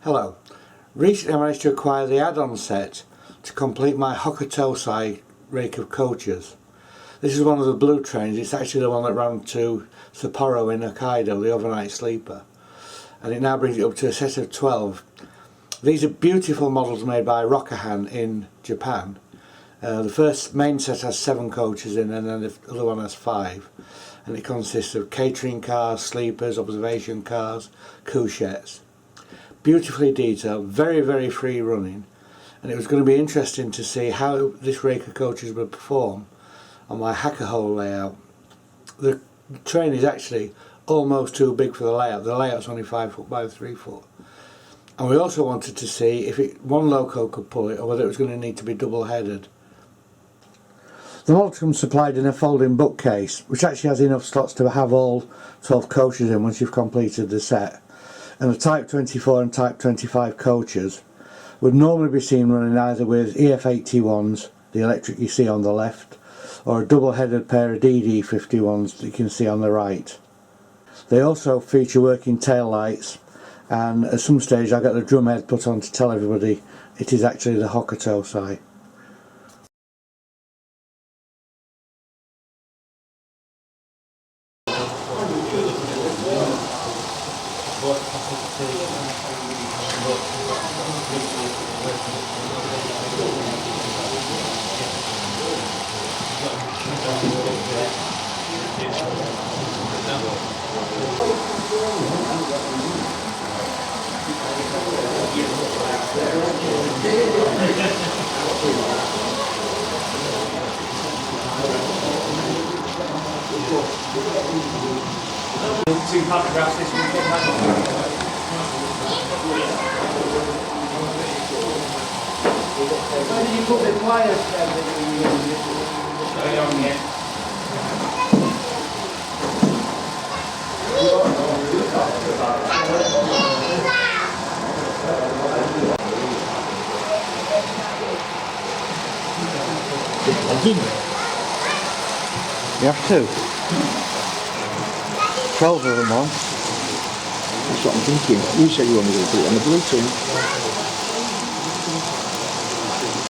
Hello. Recently I managed to acquire the add-on set to complete my Hokutosei rake of coaches. This is one of the blue trains. It's actually the one that ran to Sapporo in Hokkaido, the overnight sleeper. And it now brings it up to a set of 12. These are beautiful models made by Rokuhan in Japan. The first main set has 7 coaches in, and then the other one has 5. And it consists of catering cars, sleepers, observation cars, couchettes. Beautifully detailed, very free running, and it was going to be interesting to see how this rake of coaches would perform on my Hakuho layout. The train is actually almost too big for the layout. The layout's only 5 foot by 3 foot. And we also wanted to see if one loco could pull it or whether it was going to need to be double headed. The model comes supplied in a folding bookcase, which actually has enough slots to have all 12 coaches in once you've completed the set. And the Type 24 and Type 25 coaches would normally be seen running either with EF81s, the electric you see on the left, or a double-headed pair of DD51s that you can see on the right. They also feature working tail lights, and at some stage I got the drum head put on to tell everybody it is actually the Hokutosei. Two photographs this weekend. Where did you put the wires that you You have 2. 12 of them on. That's what I'm thinking. You said you wanted to put it on the Bluetooth.